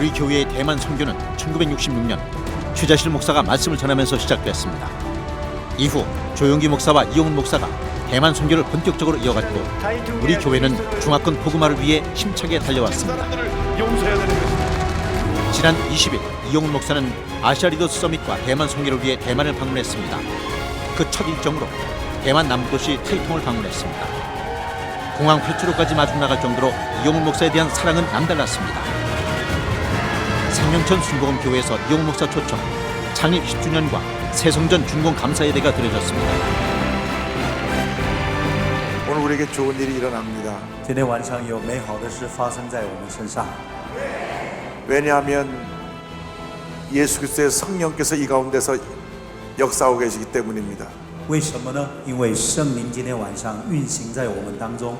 우리 교회의 대만 선교는 1966년 최자실 목사가 말씀을 전하면서 시작됐습니다. 이후 조용기 목사와 이용훈 목사가 대만 선교를 본격적으로 이어갔고 우리 교회는 중화권 복음화를 위해 힘차게 달려왔습니다. 지난 20일 이용훈 목사는 아시아 리더스 서밋과 대만 선교를 위해 대만을 방문했습니다. 그 첫 일정으로 대만 남부도시 타이통을 방문했습니다. 공항 회추로까지 마중 나갈 정도로 이용훈 목사에 대한 사랑은 남달랐습니다. 생명천 순복음교회에서 이용훈 목사 초청 창립 10주년과 새성전 준공 감사예배가 드려졌습니다. 오늘 우리에게 좋은 일이 일어납니다. 今天晚上有美好的事发生在我们身上。 왜냐하면 예수 그리스도의 성령께서 이 가운데서 역사하고 계시기 때문입니다. 为什么呢？因为圣灵今天晚上运行在我们当中，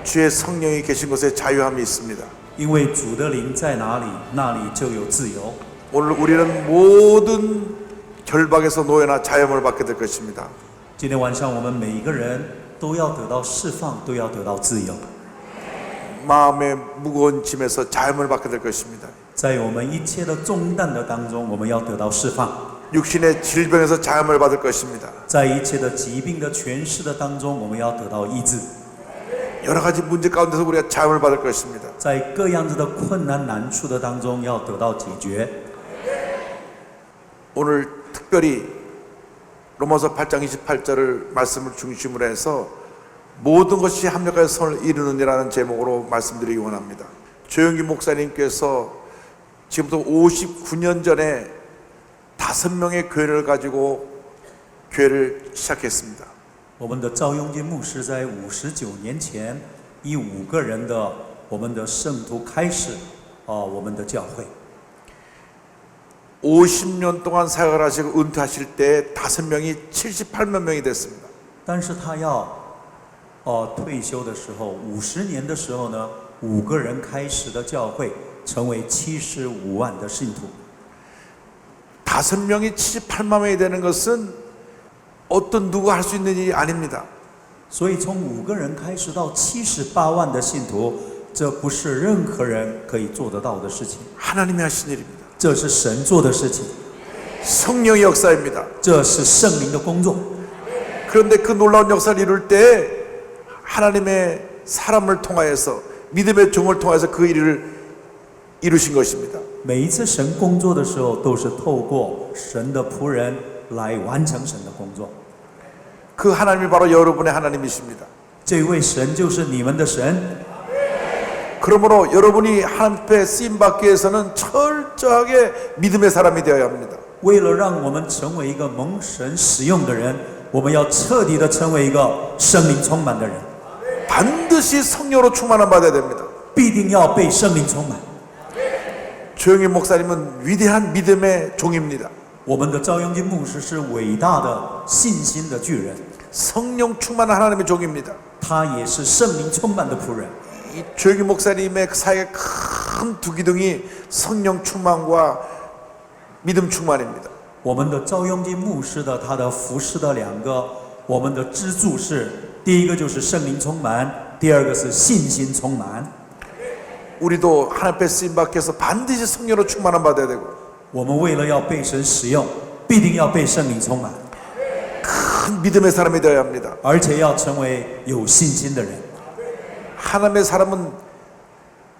주의 성령이 계신 곳에 자유함이 있습니다. 因为主的灵在哪里，那里就有自由。 오늘 우리는 모든 결박에서 노예나 자유함을 받게 될 것입니다. 今天晚上我们每一个人都要得到释放，都要得到自由。 마음의 무거운 짐에서 자유함을 받게 될 것입니다. 在我们一切的重担的当中，我们要得到释放。 육신의 질병에서 자유함을 받을 것입니다. 在一切的疾病的诠释的当中，我们要得到医治。 여러 가지 문제 가운데서 우리가 자유함을 받을 것입니다. 在各样子的困难难处的当中，要得到解决。 오늘 특별히 로마서 8장 28절을 말씀을 중심으로 해서 모든 것이 합력하여 선을 이루느니라는 제목으로 말씀드리기 원합니다. 조용기 목사님께서 지금부터 59년 전에 5명의 교회를 가지고 교회를 시작했습니다. 我们的赵永金牧师在59年前，以5个人的我们的圣徒开始，我们的教会。 50년 동안 사역을 하시고 은퇴하실 때 5명이 78만 명이 됐습니다. 但是他要退休的时候，50年的时候呢，5个人开始的教会成为75万的信徒。 5명이 78만 명이 되는 것은 어떤 누가 할 수 있는 일이 아닙니다. 所以从5个人开始到78万的信徒，这不是任何人可以做得到的事情， 하나님이 하신 일입니다. 这是神做的事情， 성령의 역사입니다. 这是圣灵的工作。 그런데 그 놀라운 역사를 이룰 때 하나님의 사람을 통하여서 믿음의 종을 통해서 그 일을 이루신 것입니다. 每一次神工作的时候，都是透过神的仆人来完成神的工作。 그 하나님이 바로 여러분의 하나님이십니다. 这位神就是你们的神， 그러므로 여러분이 하나님 앞에 쓰임받기 위해서는 철저하게 믿음의 사람이 되어야 합니다. 为了让我们成为一个蒙神使用的人，我们要彻底的成为一个圣灵充满的人， 반드시 성령으로 충만함 받아야 됩니다. 必定要被圣灵充满。 조용히 목사님은 위대한 믿음의 종입니다. 我们的赵永金牧师是伟大的信心的巨人， 성령 충만한 하나님의 종입니다. 他也是圣灵充满的仆人。 이 조용히 목사님의 사역의 큰 두 기둥이 성령 충만과 믿음 충만입니다. 我们的赵永金牧师的他的服侍的2个，我们的支柱是，第一个就是圣灵充满，第二个是信心充满。 우리도 하나님 앞에 쓰임받기 위해서 반드시 성령으로 충만함 받아야 되고 我们为了要被神使用，必定要被圣灵充满， 큰 믿음의 사람이 되어야 합니다. 而且要成为有信心的人。 하나님의 사람은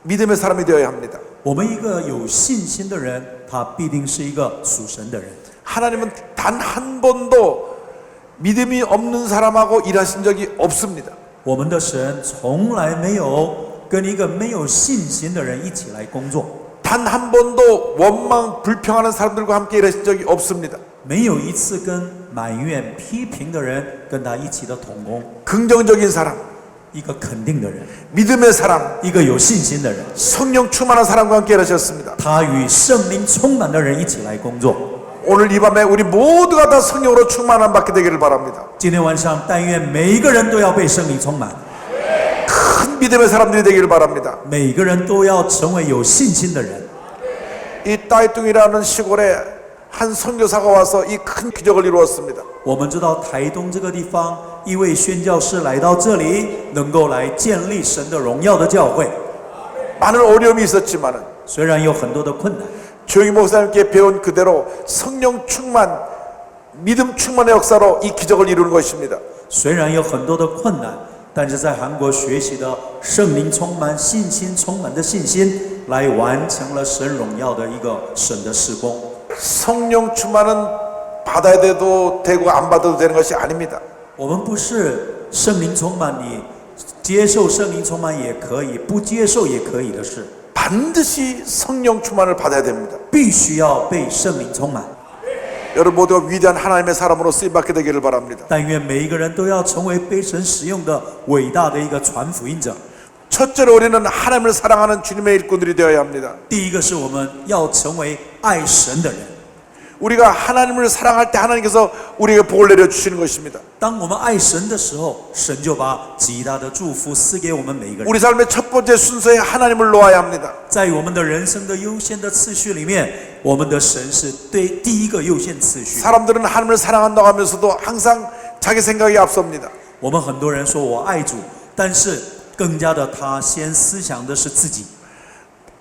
믿음의 사람이 되어야 합니다. 我们一个有信心的人，他必定是一个属神的人。 하나님은 단 한 번도 믿음이 없는 사람하고 일하신 적이 없습니다. 我们的神从来没有跟一个没有信心的人一起来工作， 단 한 번도 원망 불평하는 사람들과 함께 일하신 적이 없습니다. 没有一次跟埋怨批评的人跟他一起的同工。 긍정적인 사람, 一个肯定的人， 믿음의 사람, 一个有信心的人， 성령 충만한 사람과 함께 일하셨습니다. 他与圣灵充满的人一起来工作。 오늘 이 밤에 우리 모두가 다 성령으로 충만함 받게 되기를 바랍니다. 今天晚上，但愿每一个人都要被圣灵充满， 큰 믿음의 사람들이 되기를 바랍니다. 每个人都要成为有信心的人。 이 따이뚱이라는 시골에 한 선교사가 와서 이 큰 기적을 이루었습니다. 我们知道台东这个地方，一位宣教士来到这里，能够来建立神的荣耀的教会。 많은 어려움이 있었지만은 虽然有很多的困难， 조영희 목사님께 배운 그대로 성령 충만, 믿음 충만의 역사로 이 기적을 이루는 것입니다. 虽然有很多的困难，但是在韩国学习的圣灵充满、信心充满的信心，来完成了神荣耀的一个神的事工。 성령 충만은 받아야 돼도 되고 안 받아도 되는 것이 아닙니다. 我们不是圣灵充满，你接受圣灵充满也可以，不接受也可以的事， 반드시 성령 충만을 받아야 됩니다. 必须要被圣灵充满。 여러분 모두가 위대한 하나님의 사람으로 쓰임받게 되기를 바랍니다. 但愿每一个人都要成为被神使用的伟大的一个传福音者。 첫째로 우리는 하나님을 사랑하는 주님의 일꾼들이 되어야 합니다. 第一个是我们要成为爱神的人。 우리가 하나님을 사랑할 때 하나님께서 우리에게 복을 내려주시는 것입니다. 当我们爱神的时候，神就把极大的祝福赐给我们每一个人。 우리 삶의 첫 번째 순서에 하나님을 놓아야 합니다. 在我们的人生的优先的次序里面，我们的神是对第一个优先次序。 사람들은 하나님을 사랑한다고 하면서도 항상 자기 생각이 앞섭니다. 我们很多人说我爱主，但是更加的他先思想的是自己。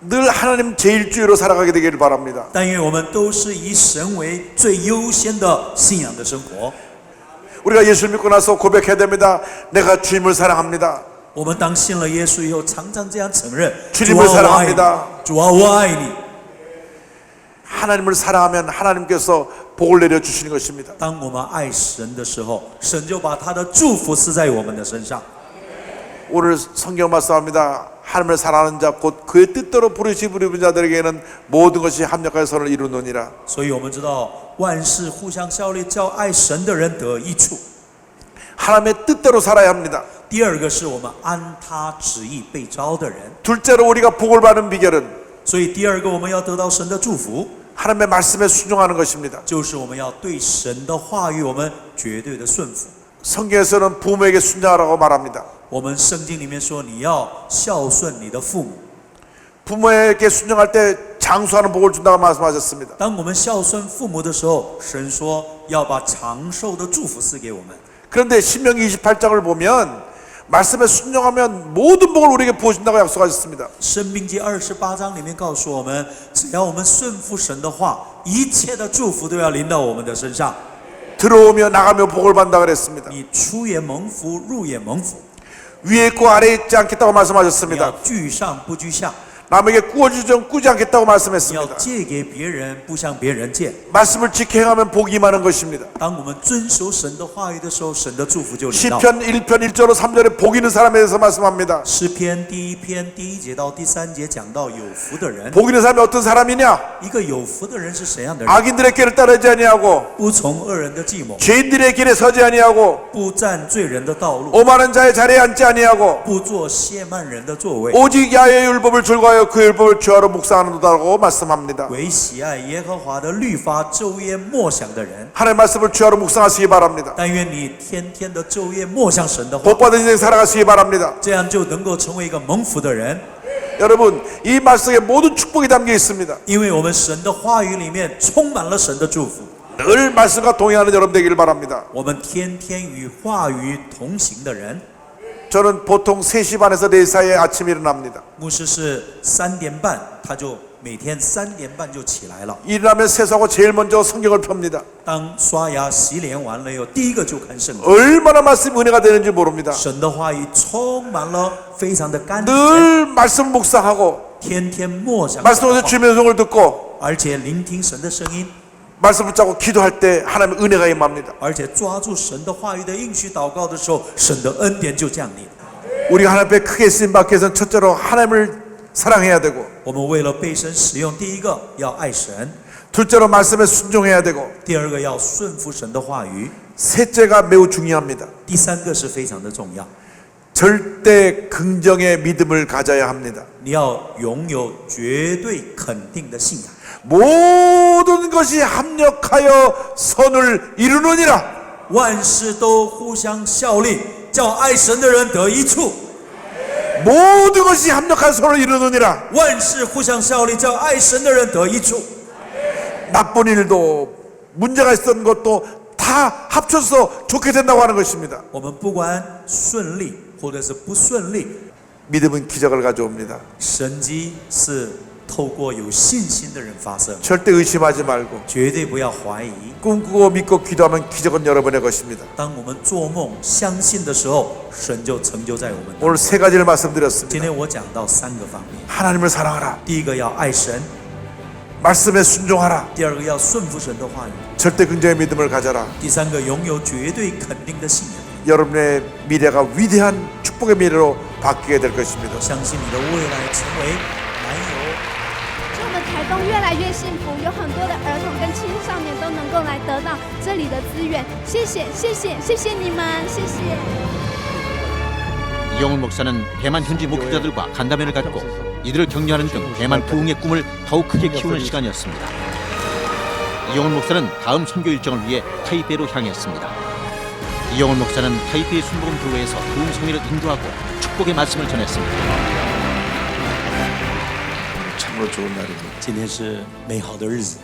늘 하나님 제일주의로 살아가게 되기를 바랍니다. 但愿我们都是以神为最优先的信仰的生活。 우리가 예수를 믿고 나서 고백해야 됩니다. 내가 주님을 사랑합니다. 我们当信了耶稣以后，常常这样承认： 주님을 主啊，我爱你 사랑합니다. 。主啊，我爱你。 하나님을 사랑하면 하나님께서 복을 내려주시는 것입니다. 当我们爱神的时候，神就把他的祝福赐在我们的身上。 오늘 성경 말씀합니다. 하나님을 사랑하는 자 곧 그의 뜻대로 부르시 부르는 자들에게는 모든 것이 합력하여 선을 이루느니라. 所以我们知道万事互相效力，叫爱神的人得益处。 하나님의 뜻대로 살아야 합니다. 第二个是我们按他旨意被招的人。 둘째로 우리가 복을 받는 비결은 所以第二个我们要得到神的祝福， 하나님의 말씀에 순종하는 것입니다. 就是我们要对神的话语我们绝对的顺服。 성경에서는 부모에게 순종하라고 말합니다. 我们圣经里面说，你要孝顺你的父母。 부모에게 순종할 때 장수하는 복을 준다고 말씀하셨습니다. 当我们孝顺父母的时候，神说要把长寿的祝福赐给我们。 그런데 신명기 28장을 보면 말씀에 순종하면 모든 복을 우리에게 부어준다고 약속하셨습니다. 申命记28章里面告诉我们，只要我们顺服神的话，一切的祝福都要临到我们的身上。 들어오며 나가며 복을 받는다 그랬습니다. 你出也蒙福，入也蒙福。 위에 있고 아래에 있지 않겠다고 你要 말씀하셨습니다. 居上不居下， 남에게 꾸어주지 좀 꾸지 않겠다고 你要 말씀했습니다. 借给别人，不向别人借。 말씀을 지켜 행하면 복이 임하는 것입니다. 当我们遵守神的话语的时候，神的祝福就临到。 시편 1편 1절로 3절에 복 있는 사람에 대해서 말씀합니다. 诗篇第一篇第一节到第三节讲到有福的人。 복 있는 사람이 어떤 사람이냐? 一个有福的人是怎样的人？ 악인들의 길을 따르지 아니하고 不从恶人的计谋， 죄인들의 길에 서지 아니하고 不占罪人的道路， 오만한 자의 자리에 앉지 아니하고 不做亵慢人的座位， 오직 야훼의 율법을 즐거워하여 그 율법을 주하로 묵상하는도다라고 말씀합니다. 为喜爱耶和华的律法昼夜默想的人。 하나님의 말씀을 주하로 묵상하시기 바랍니다. 但愿你天天的昼夜默想神的话， 복받은 인생 살아가시기 바랍니다. 这样就能够成为一个蒙福的人。 여러분 이 말씀에 모든 축복이 담겨 있습니다. 因为我们神的话语里面充满了神的祝福， 늘 말씀과 동행하는 여러분 되기를 바랍니다. 我们天天与话语同行的人。 저는 보통 3시 반에서 4시 사이에 아침에 일어납니다. 牧师是3点半，他就每天3点半就起来了。 일어나면 세수하고 제일 먼저 성경을 펴니다. 当刷牙洗脸完了以后，第一个就看圣经。 얼마나 말씀이 은혜가 되는지 모릅니다. 神的话语充满了，非常的甘甜， 늘 말씀 묵상하고 天天默想神的 말씀에서 话， 주의 명을 듣고 而且聆听神的声音， 말씀 붙잡고 기도할 때 하나님의 은혜가 임합니다. 而且抓住神的话语的应许祷告的时候，神的恩典就降临。 우리가 하나님 앞에 크게 쓰임받기 위해서는 첫째로 하나님을 사랑해야 되고 我们为了被神使用，第一个要爱神， 둘째로 말씀에 순종해야 되고 第二个要顺服神的话语， 셋째가 매우 중요합니다. 第三个是非常的重要。 절대 긍정의 믿음을 가져야 합니다. 你要拥有绝对肯定的信仰， 모든 것이 합력하여 선을 이루느니라. 万事都互相效力，叫爱神的人得益处。 모든 것이 합력하여 선을 이루느니라. 万事互相效力，叫爱神的人得益处。 나쁜 일도 문제가 있었던 것도 다 합쳐서 좋게 된다고 하는 것입니다. 我们不管顺利或者是不顺利， 믿음은 기적을 가져옵니다. 神迹是透过有信心的人发生， 절대 의심하지 말고 绝对不要怀疑。 꿈꾸고 믿고 기도하면 기적은 여러분의 것입니다. 当我们做梦相信的时候，神就成就在我们当中。 오늘 세 가지를 今 말씀드렸습니다. 天我讲到3个方面， 하나님을 사랑하라. 第一个要爱神， 말씀에 순종하라. 第二个要顺服神的话语， 절대 긍정의 믿음을 가져라. 第三个拥有绝对肯定的信仰。 여러분의 미래가 위대한 축복의 미래로 바뀌게 될 것입니다. 我相信你的未来成为满有。 使我们台东越来越幸福，有很多的儿童跟青少年都能够来得到这里的资源。谢谢，谢谢，谢谢你们，谢谢。 이영훈 목사는 대만 현지 목회자들과 간담회를 갖고 이들을 격려하는 등 대만 부흥의 꿈을 더욱 크게 키우는 시간이었습니다. 이영훈 목사는 다음 선교 일정을 위해 타이베이로 향했습니다. 이영훈 목사는 타이베이 순복음 교회에서 부흥 성회를 인도하고 축복의 말씀을 전했습니다. 참으로 좋은 날입니다. 今天是美好的日子，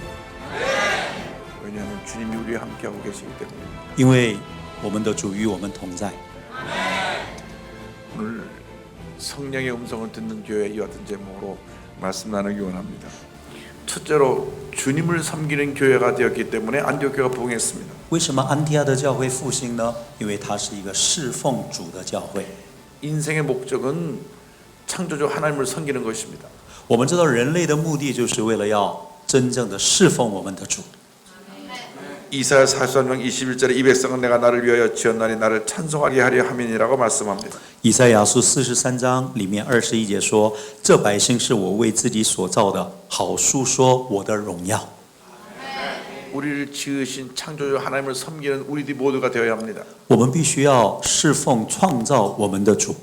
왜냐하면 주님이 우리와 함께하고 계시기 때문에. 因为我们的主与我们同在。 오늘 성령의 음성을 듣는 교회 이 같은 제목으로 말씀 나누기 원합니다. 첫째로 주님을 섬기는 교회가 되었기 때문에 안디옥 교회가 부흥했습니다. 为什么安提阿的教会复兴呢？因为它是一个侍奉主的教会。 인생의 목적은 창조주 하나님을 섬기는 것입니다. 我们知道人类的目的就是为了要真正的侍奉我们的主。 이사야 43장 21절에 이 백성은 내가 나를 위하여 지었나니 나를 찬송하게 하려 함이니라고 말씀합니다. 以赛亚书43章里面21节说：“这百姓是我为自己所造的，好述说我的荣耀。” 우리를 지으신 창조주 하나님을 섬기는 우리들이 모두가 되어야 합니다. 我们必须要侍奉创造我们的主，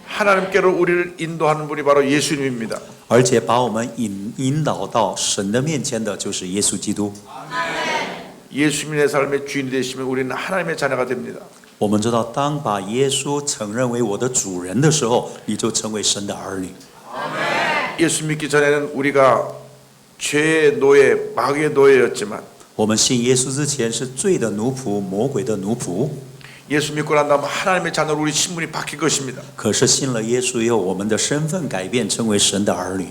하나님께로 우리를 인도하는 분이 바로 예수님입니다. 而且把我们引导到神的面前的就是耶稣基督。 예수님의 삶의 주인이 되시면 우리는 하나님의 자녀가 됩니다. 我们知道，当把耶稣承认为我的主人的时候，你就成为神的儿女。 예수 믿기 전에는 우리가 죄의 노예, 마귀의 노예였지만 我们信耶稣之前是罪的奴仆、魔鬼的奴仆， 예수 믿고 난 다음 하나님의 자녀로 우리 신분이 바뀐 것입니다. 可是信了耶稣以后，我们的身份改变，成为神的儿女。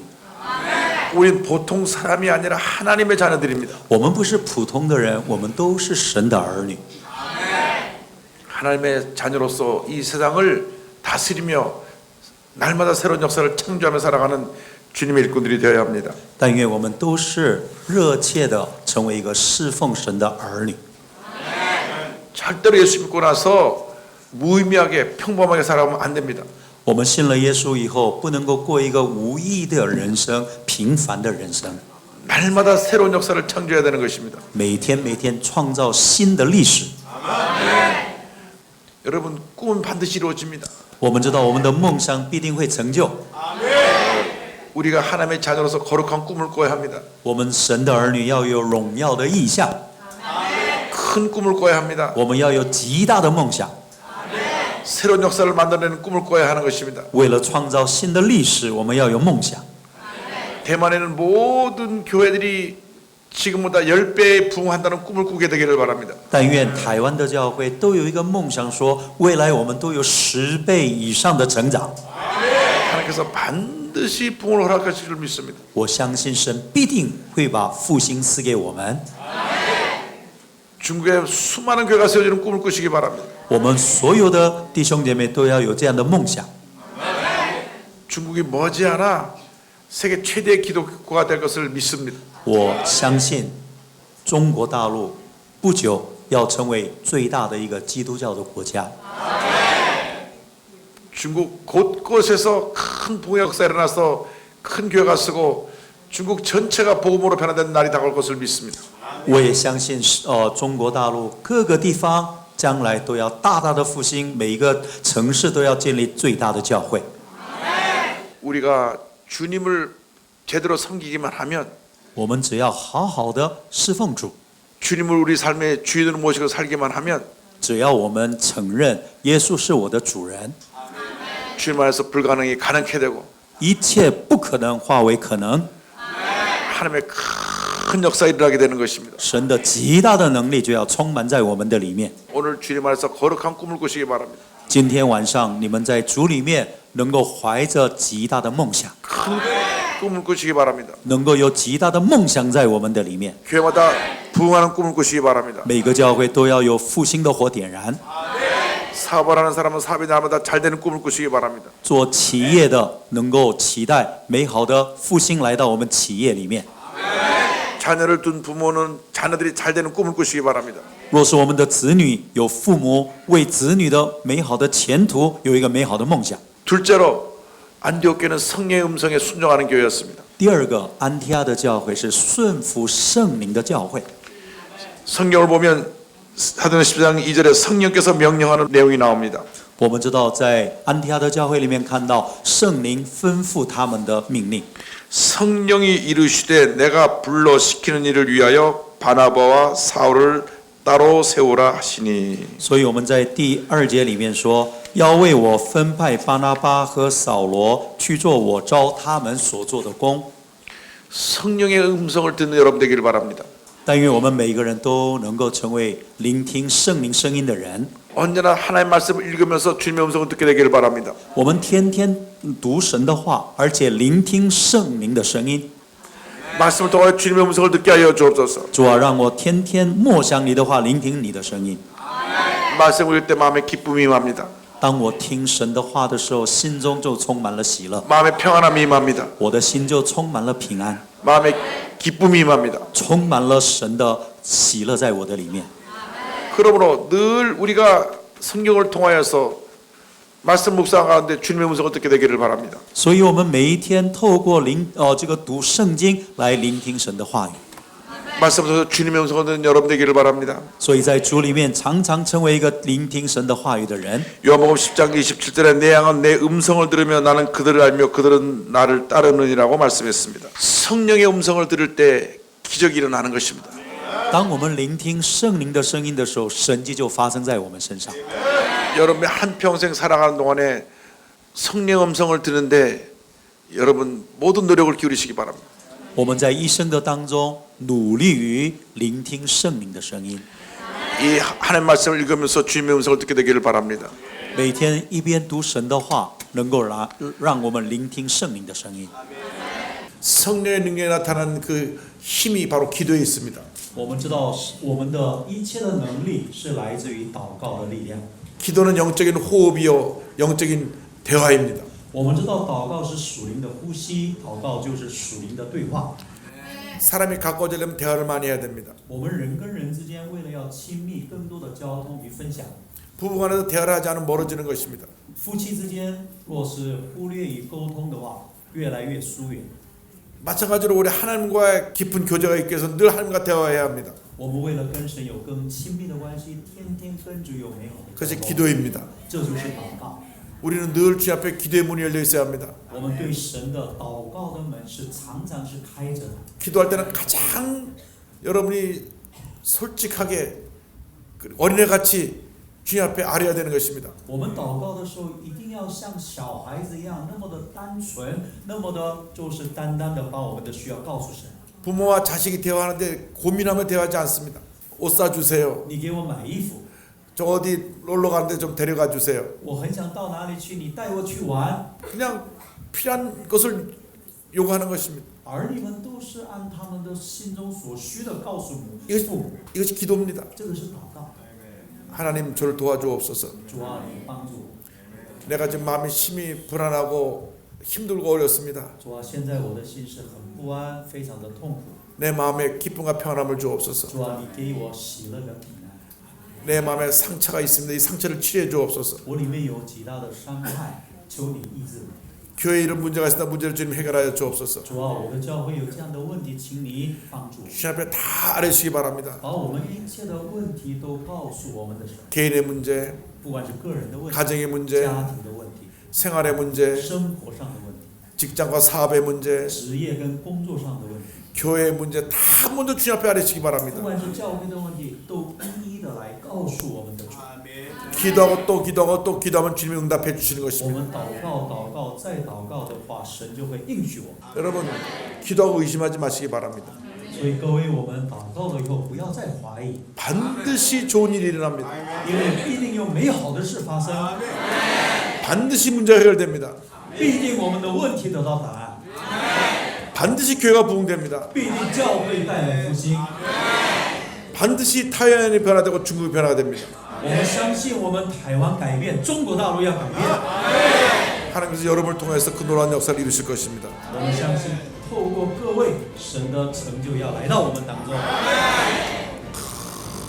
우린 보통 사람이 아니라 하나님의 자녀들입니다. 我们不是普通的人，我们都是神的儿女。 하나님의 자녀로서 이 세상을 다스리며 날마다 새로운 역사를 창조하며 살아가는 주님의 일꾼들이 되어야 합니다. 但愿我们都是热切的成为一个侍奉神的儿女。 절대로 예수 믿고 나서 무의미하게 평범하게 살아가면 안 됩니다. 我们信了耶稣以后，不能够过一个无意义的人生、平凡的人生。 날마다 새로운 역사를 창조해야 되는 것입니다. 每天创造新的历史。 여러분 꿈은 반드시 이루어집니다. 我们知道我们的梦想必定会成就。 우리가 하나님의 자녀로서 거룩한 꿈을 꿔야 합니다. 我们神的儿女要有荣耀的意向， 큰 꿈을 꿔야 합니다. 我们要有极大的梦想。 새로운 역사를 만들어내는 꿈을 꿔야 하는 것입니다. 为了创造新的历史，我们要有梦想。 대만에는 모든 교회들이 지금보다 10배 부흥한다는 꿈을 꾸게 되기를 바랍니다. 但愿台湾的教会都有一个梦想说，未来我们都有10倍以上的成长。 하나님께서 반드시 부흥을 허락하실 줄 믿습니다. 我相信神必定会把复兴赐给我们。 중국에 수많은 교회가 세워지는 꿈을 꾸시기 바랍니다. 我们所有的弟兄姐妹都要有这样的梦想。 중국이 머지않아 세계 최대의 기독교가 될 것을 믿습니다. 我相信中国大陆不久要成为最大的一个基督教的国家。 중국 곳곳에서 큰 부흥의 역사가 일어나서 큰 교회가 쓰고 중국 전체가 복음으로 변화되는 날이 다가올 것을 믿습니다. 我也相信，中国大陆各个地方将来都要大大的复兴，每一个城市都要建立最大的教会。 우리가 주님을 제대로 섬기기만 하면 我们只要好好的侍奉主， 주님을 우리 삶의 주인으로 모시고 살기만 하면 只要我们承认耶稣是我的主人， 주님 안에서 불가능이 가능케 되고 一切不可能化为可能， 하나님의 큰 역사가 일어나게 되는 것입니다. 神的极大的能力就要充满在我们的里面。 오늘 주님 안에서 거룩한 꿈을 꾸시기 바랍니다. 今天晚上你们在主里面能够怀着极大的梦想， 꿈을 꾸시기 바랍니다. 能够有极大的梦想在我们的里面。 교회마다 부흥하는 꿈을 꾸시기 바랍니다. 每个教会都要有复兴的火点燃。 사업을 하는 사람은 사업이 날마다 잘 되는 꿈을 꾸시기 바랍니다. 做企业的能够期待美好的复兴来到我们企业里面。 자녀를 둔 부모는 자녀들이 잘 되는 꿈을 꾸시기 바랍니다. 若是我们的子女有父母为子女的美好的前途有一个美好的梦想。 둘째로 안디옥교회는 성령의 음성에 순종하는 교회였습니다. 第二个，安提阿的教会是顺服圣灵的教会。 성경을 보면 사도행전 10장 2절에 성령께서 명령하는 내용이 나옵니다. 我们知道，在安提阿的教会里面看到圣灵吩咐他们的命令。 성령이 이르시되 내가 불러 시키는 일을 위하여 바나바와 사울을 따로 세우라 하시니. 所以我们在第2节里面说，要为我分派巴拿巴和扫罗去做我召他们所做的工。 성령의 음성을 듣는 여러분 되기를 바랍니다. 但愿我们每一个人都能够成为聆听圣灵声音的人。 언제나 하나님의 말씀을 읽으면서 주님의 음성을 듣게 되기를 바랍니다. 我们天天读神的话，而且聆听圣灵的声音。 말씀을 통하여 주님의 음성을 듣게 하여 주옵소서. 主啊，让我天天默想你的话，聆听你的声音。 말씀을 읽을 때 마음에 기쁨이 임합니다. 当我听神的话的时候，心中就充满了喜乐， 마음에 평안함이 임합니다. 我的心就充满了平安， 마음에 기쁨이 임합니다. 充满了神的喜乐在我的里面。 그러므로 늘 우리가 성경을 통하여서 말씀 묵상 가운데 주님의 음성을 듣게 되기를 바랍니다. 所以，我们每一天透过这个读圣经来聆听神的话语。 말씀 통해서 주님의 음성을 듣는 여러분 되기를 바랍니다. 所以在主里面常常成为一个聆听神的话语的人。 요한복음 10장 27절에 내 양은 내 음성을 들으며 나는 그들을 알며 그들은 나를 따르느니라고 말씀했습니다. 성령의 음성을 들을 때 기적이 일어나는 것입니다. 当我们聆听圣灵的声音的时候，神迹就发生在我们身上。 여러분의 한평생 살아가는 동안에 성령 음성을 듣는데 여러분 모든 노력을 기울이시기 바랍니다. 我们在一生的当中努力于聆听圣灵的声音， 이 하나님 말씀을 읽으면서 주님의 음성을 듣게 되기를 바랍니다. 每天一边读神的话，能够让我们聆听圣灵的声音。 성령의 능력이 나타나는 그 힘이 바로 기도에 있습니다. 我们知道，我们的一切的能力是来自于祷告的力量。 기도는 영적인 호흡이요 영적인 대화입니다. 我们知道，祷告是属灵的呼吸，祷告就是属灵的对话。 사람이 가까워지려면 대화를 많이 해야 됩니다. 我们人跟人之间，为了要亲密，更多的交通与分享。 부부간에도 대화를 하지 않으면 멀어지는 것입니다. 夫妻之间若是忽略与沟通的话，越来越疏远。 마찬가지로 우리 하나님과의 깊은 교제가 있기 위해서 늘 하나님과 대화해야 합니다. 我们为了跟神有更亲密的关系，天天跟主有美好的 그것이 交通， 기도입니다. 这就是祷告。 우리는 늘 주 앞에 기도의 문이 열려 있어야 합니다. 我们对神的祷告的门是常常是开着的。 기도할 때는 가장 여러분이 솔직하게 어린애같이 주님 앞에 아뢰어야 되는 것입니다. 我们祷告的时候，一定要像小孩子一样，那么的单纯，那么的就是单单的把我们的需要告诉神。 부모와 자식이 대화하는데 고민하며 대화하지 않습니다. 옷 사주세요. 你给我买衣服， 저 어디 놀러 가는데 좀 데려가 주세요. 我很想到哪里去，你带我去玩。 그냥 필요한 것을 요구하는 것입니다. 儿女们都是按他们的心中所需的告诉父母， 이것이 기도입니다. 这个是祷告。 하나님 저를 도와주옵소서. 主啊，你帮助我。 내가 지금 마음이 심히 불안하고 힘들고 어렵습니다. 主啊，现在我的心是很不安，非常的痛苦。 내 마음에 기쁨과 평안함을 주옵소서. 主啊，你给我喜乐跟平安。 내 마음에 상처가 있습니다. 이 상처를 치료해 주옵소서. 我里面有极大的伤害，求你医治我。 교회에 이런 문제가 있으나 문제를 주님 해결하여 주옵소서. 主啊，我的教会有这样的问题，请你帮助我。 주님 앞에 다 아뢰시기 바랍니다. 把我们一切的问题都告诉我们的神， 개인의 문제, 不管是个人的问题、 가정의 문제, 家庭的问题、 생활의 문제, 生活上的问题、 직장과 사업의 문제, 职业跟工作上的问题， 교회의 문제 다 먼저 주님 앞에 아뢰시기 不 바랍니다. 管是教会的问题，都一一的来告诉我们的主。 기도하고 또 기도하고 또 기도하면 주님이 응답해 주시는 我 것입니다. 们祷告、祷告再祷告的话，神就会应许我们。 여러분 기도하고 의심하지 마시기 바랍니다. 所以各位，我们祷告了以后，不要再怀疑， 반드시 좋은 일이 일어납니다. 因为必定有美好的事发生， 반드시 문제가 해결됩니다. 必定我们的问题得到答案。 반드시 교회가 부흥됩니다. 必定教会带来复兴。 반드시 타이완이 변화되고 중국이 변화가 됩니다. 我们相信我们台湾改变，中国大陆要改变。 하나님께서 여러분을 통해서 그 놀라운 역사를 이루실 것입니다. 我们相信，透过各位，神的成就要来到我们当中。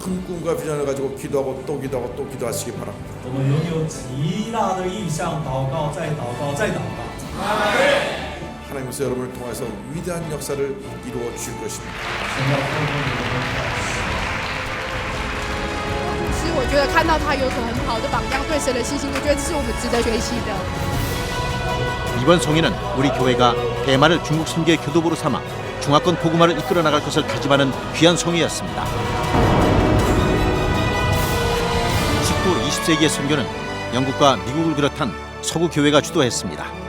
큰 꿈과 비전을 가지고 기도하고 또 기도하고 또 기도하시기 바랍니다. 我们拥有极大的意向，祷告，再祷告，再祷告。 하나님께서 여러분을 통해서 위대한 역사를 이루어 주실 것입니다. 神要透过你们。 其实我觉得看到他有所很好的榜样，对神的信心，我觉得这是我们值得学习的。 이번 성회는 우리 교회가 대만을 중국 선교의 교도부로 삼아 중화권 복음화를 이끌어 나갈 것을 다짐하는 귀한 성회였습니다. 19, 20세기의 선교는 영국과 미국을 비롯한 서구 교회가 주도했습니다.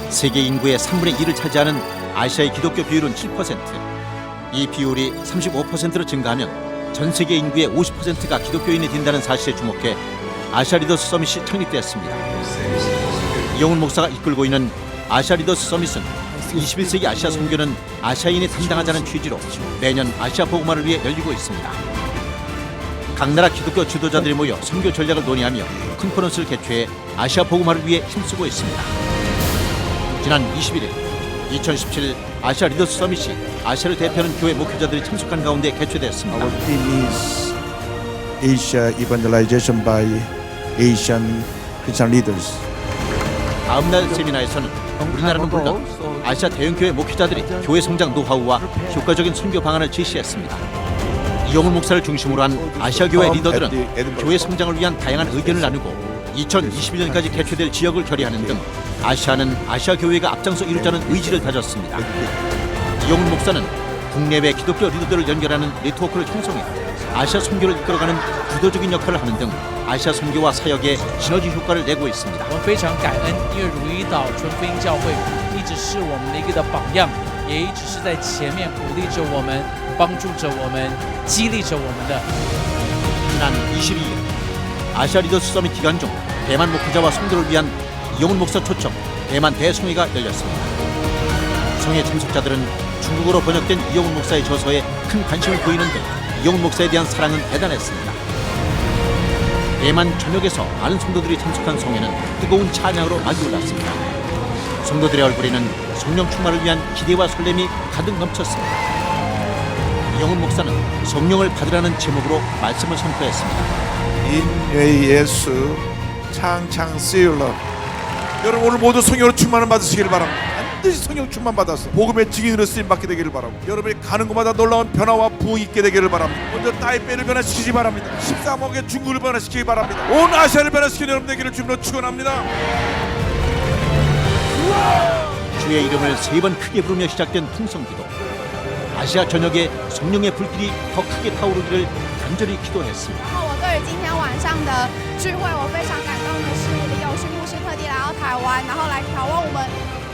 세계 인구의 3분의 1을 차지하는 아시아의 기독교 비율은 7%. 이 비율이 35%로 증가하면 전 세계 인구의 50%가 기독교인이 된다는 사실에 주목해 아시아 리더스 서밋이 창립되었습니다. 이영훈 목사가 이끌고 있는 아시아 리더스 서밋은 21세기 아시아 선교는 아시아인이 담당하자는 취지로 매년 아시아 복음화를 위해 열리고 있습니다. 각 나라 기독교 지도자들이 모여 선교 전략을 논의하며 컨퍼런스를 개최해 아시아 복음화를 위해 힘쓰고 있습니다. 지난 21일 2017 아시아 리더스 서밋이 아시아를 대표하는 교회 목회자들이 참석한 가운데 개최되었습니다. Our theme is Asia evangelization by Asian Christian leaders. 다음 날 세미나에서는 우리나라는 물론 아시아 대형 교회 목회자들이 교회 성장 노하우와 효과적인 선교 방안을 제시했습니다. 이영훈 목사를 중심으로 한 아시아 교회 리더들은 교회 성장을 위한 다양한 의견을 나누고 2021년까지 개최될 지역을 결의하는 등 아시아는 아시아 교회가 앞장서 이루자는 의지를 다졌습니다. 이영훈 목사는 국내외 기독교 리더들을 연결하는 네트워크를 형성해 아시아 선교를 이끌어가는 주도적인 역할을 하는 등 아시아 선교와 사역에 시너지 효과를 내고 있습니다. 我们非常感恩，因为如一岛纯福音教会一直是我们的一个榜样，也一直是在前面鼓励着我们、帮助着我们、激励着我们的。 지난 22일 아시아 리더스 서밋 기간 중 대만 목회자와 성도를 위한 이영훈 목사 초청 대만 대성회가 열렸습니다. 성회 참석자들은 중국어로 번역된 이영훈 목사의 저서에 큰 관심을 보이는 등 이영훈 목사에 대한 사랑은 대단했습니다. 대만 전역에서 많은 성도들이 참석한 성회는 뜨거운 찬양으로 막이 올랐습니다. 성도들의 얼굴에는 성령 충만을 위한 기대와 설렘이 가득 넘쳤습니다. 이영훈 목사는 성령을 받으라는 제목으로 말씀을 선포했습니다. 인의 예수 창창 쓰일러. 여러분 오늘 모두 성령으로 충만을 받으시기를 바랍니다. 반드시 성령 충만 받아서 복음의 증인으로 쓰임 받게 되기를 바랍니다. 여러분이 가는 곳마다 놀라운 변화와 부흥이 있게 되기를 바랍니다. 먼저 타이베이를 변화시키기 바랍니다. 13억의 중국을 변화시키기 바랍니다. 온 아시아를 변화시키는 여러분 되기를 주님으로 축원합니다. 주의 이름을 3번 크게 부르며 시작된 풍성기도. 아시아 전역에 성령의 불길이 더 크게 타오르기를 간절히 기도했습니다. 然后我对于今天晚上的聚会，我非常感动的是，李友勋牧师特地来到台湾，然后来挑旺我们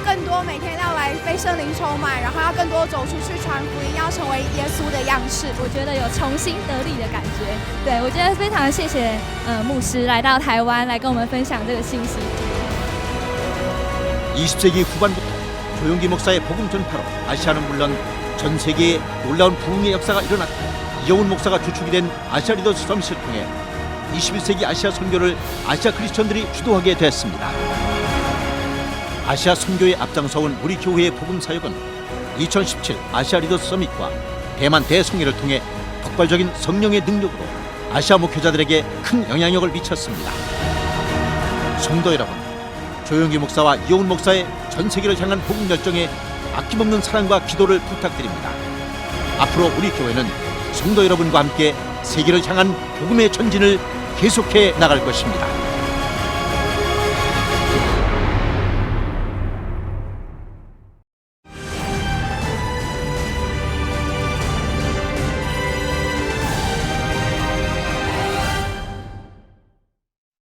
更多每天要来被圣灵充满，然后要更多走出去传福音，要成为耶稣的样式。我觉得有重新得力的感觉。对，我觉得非常谢谢牧师来到台湾来跟我们分享这个信息。 20세기 후반부터 조용기 목사의 복음 전파로 아시아는 물론 전 세계에 놀라운 부흥의 역사가 일어났고 이영훈 목사가 주축이 된 아시아 리더스 서밋을 통해 21세기 아시아 선교를 아시아 크리스천들이 주도하게 됐습니다. 아시아 선교에 앞장서온 우리 교회의 복음 사역은 2017 아시아 리더스 서밋과 대만 대성회를 통해 폭발적인 성령의 능력으로 아시아 목회자들에게 큰 영향력을 미쳤습니다. 성도 여러분, 조용기 목사와 이영훈 목사의 전 세계를 향한 복음 열정에 아낌없는 사랑과 기도를 부탁드립니다. 앞으로 우리 교회는 성도 여러분과 함께 세계를 향한 복음의 전진을 계속해 나갈 것입니다.